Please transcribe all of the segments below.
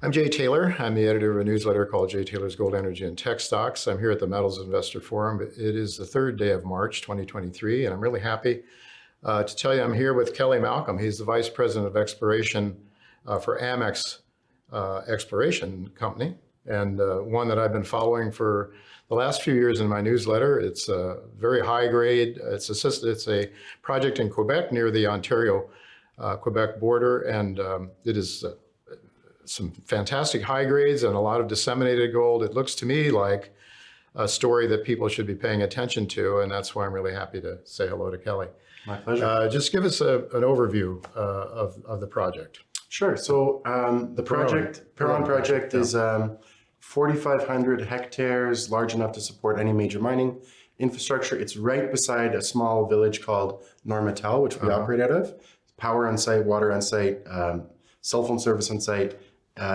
I'm Jay Taylor. I'm the editor of a newsletter called Jay Taylor's Gold Energy and Tech Stocks. I'm here at the Metals Investor Forum. It is the third day of March 2023, and I'm really happy to tell you I'm here with Kelly Malcolm. He's the Vice President of Exploration for Amex Exploration Company, and one that I've been following for the last few years in my newsletter. It's a very high grade. It's a project in Quebec near the Ontario Quebec border, and it is some fantastic high grades and a lot of disseminated gold. It looks to me like a story that people should be paying attention to, and that's why I'm really happy to say hello to Kelly. My pleasure. Just give us an overview of the project. Sure. So the Perron project is 4,500 hectares, large enough to support any major mining infrastructure. It's right beside a small village called Noranda, which we operate out of. Power on site, water on site, cell phone service on site.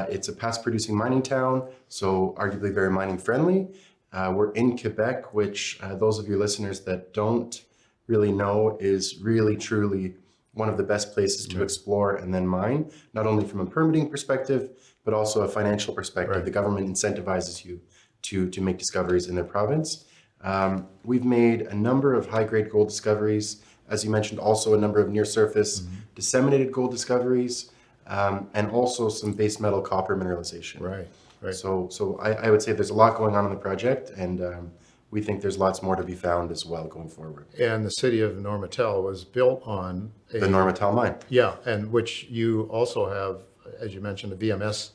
It's a past producing mining town, so arguably very mining friendly. We're in Quebec, which those of your listeners that don't really know is really truly one of the best places to explore and then mine, not only from a permitting perspective, but also a financial perspective. Right. The government incentivizes you to make discoveries in their province. We've made a number of high-grade gold discoveries, as you mentioned, also a number of near-surface disseminated gold discoveries, and also some base metal copper mineralization. Right. So I would say there's a lot going on in the project, and we think there's lots more to be found as well going forward. And the city of Noranda was built on the Noranda mine. Yeah, and which you also have, as you mentioned, a VMS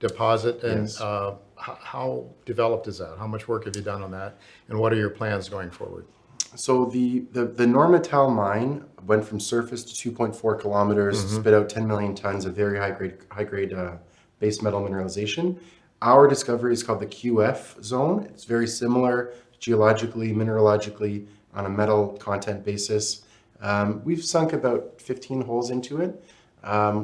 deposit. And yes. How developed is that? How much work have you done on that? And what are your plans going forward? So the Noranda mine went from surface to 2.4 kilometers, spit out 10 million tons of very high grade base metal mineralization. Our discovery is called the QF zone. It's very similar geologically, mineralogically, on a metal content basis. We've sunk about 15 holes into it.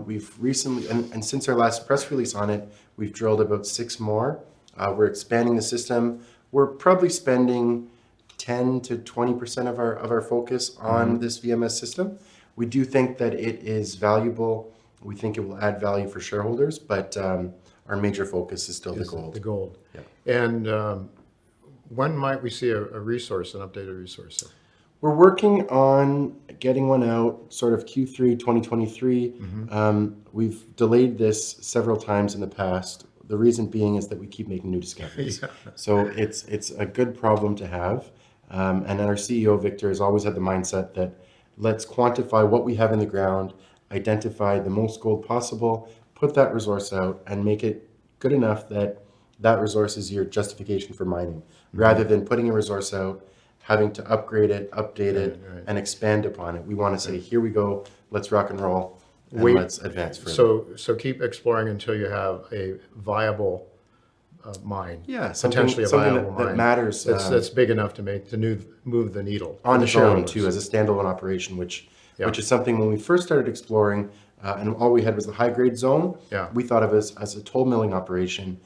We've recently, and since our last press release on it, we've drilled about 6 more. We're expanding the system. We're probably spending 10 to 20% of our focus on this VMS system. We do think that it is valuable. We think it will add value for shareholders, but our major focus is still the gold. The gold. Yeah. And when might we see a resource, an updated resource? We're working on getting one out sort of Q3 2023. We've delayed this several times in the past. The reason being is that we keep making new discoveries. So it's a good problem to have. And our CEO, Victor, has always had the mindset that let's quantify what we have in the ground, identify the most gold possible, put that resource out, and make it good enough that that resource is your justification for mining, rather than putting a resource out, having to upgrade it, update it, and expand upon it. We want to say, here we go, let's rock and roll, and let's advance further. So keep exploring until you have a viable mine. Yeah, potentially a viable mine that matters. That's big enough to move the needle on its own too, as a standalone operation, which is something when we first started exploring, and all we had was the high grade zone. Yeah. We thought of it as a toll milling operation.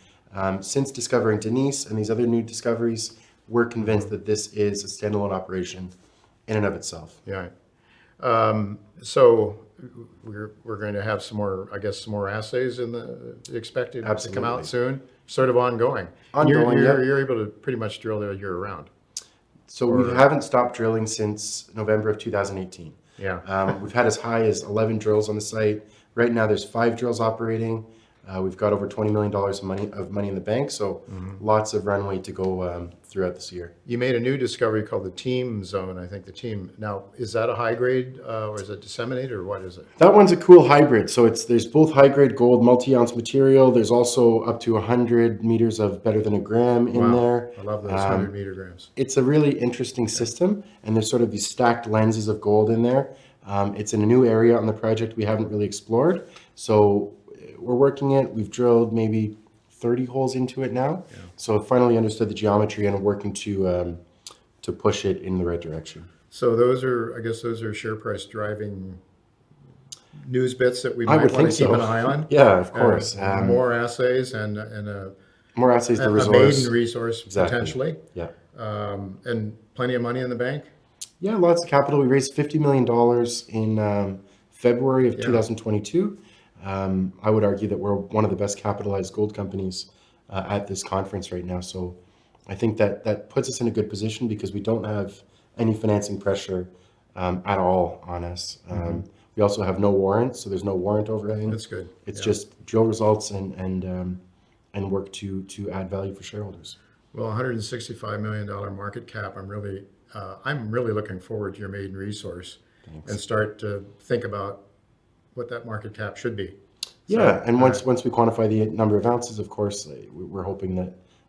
Since discovering Denise and these other new discoveries, we're convinced that this is a standalone operation in and of itself. Yeah. So we're going to have some more assays in the expected to come out soon. Sort of ongoing. You're able to pretty much drill there year round. So we haven't stopped drilling since November of 2018. Yeah. We've had as high as 11 drills on the site. Right now there's 5 drills operating. We've got over $20 million of money in the bank, so lots of runway to go throughout this year. You made a new discovery called the Team Zone, I think. Now, is that a high grade or is it disseminated, or what is it? That one's a cool hybrid. So there's both high grade gold, multi-ounce material. There's also up to 100 meters of better than a gram in there. I love those 100 meter grams. It's a really interesting system, and there's sort of these stacked lenses of gold in there. It's in a new area on the project we haven't really explored. So we're working it. We've drilled maybe 30 holes into it now. Yeah. So I finally understood the geometry and I'm working to push it in the right direction. So those are share price driving news bits that we might want to keep an eye on. Yeah, of course. More assays and more assays, the resource. A maiden resource, exactly. Potentially. Yeah. And plenty of money in the bank? Yeah, lots of capital. We raised $50 million in February of 2022. I would argue that we're one of the best capitalized gold companies at this conference right now. So I think that puts us in a good position because we don't have any financing pressure at all on us. We also have no warrants, so there's no warrant overhang. That's good. It's just drill results and work to add value for shareholders. Well, $165 million market cap. I'm really looking forward to your maiden resource. Thanks. And start to think about what that market cap should be. Yeah, and once we quantify the number of ounces, of course, we're hoping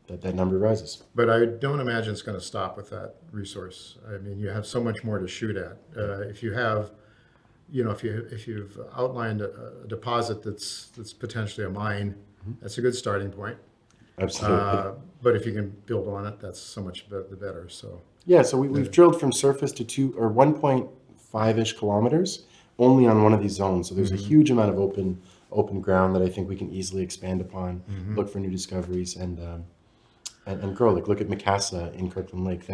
that number rises. But I don't imagine it's going to stop with that resource. I mean, you have so much more to shoot at. If you have, if you've outlined a deposit that's potentially a mine, that's a good starting point. Absolutely. But if you can build on it, that's so much the better. So yeah, so we've drilled from surface to 1.5-ish kilometers only on one of these zones. So there's a huge amount of open ground that I think we can easily expand upon, look for new discoveries, and grow. Like look at Macassa in Kirkland Lake.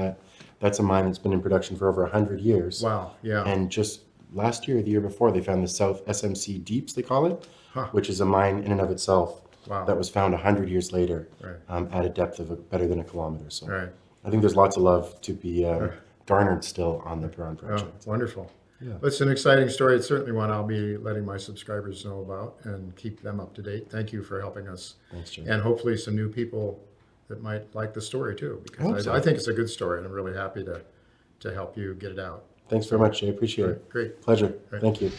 That's a mine that's been in production for over 100 years. Wow, yeah. And just last year, or the year before, they found the South SMC Deeps, they call it, which is a mine in and of itself that was found 100 years later at a depth of better than a kilometer. So I think there's lots of love to be garnered still on the Perron project. Oh, wonderful. Yeah. Well, it's an exciting story. It's certainly one I'll be letting my subscribers know about and keep them up to date. Thank you for helping us. Thanks, Jay. And hopefully some new people that might like the story too, because I think it's a good story, and I'm really happy to help you get it out. Thanks very much, Jay. Appreciate it. Great. Pleasure. Thank you.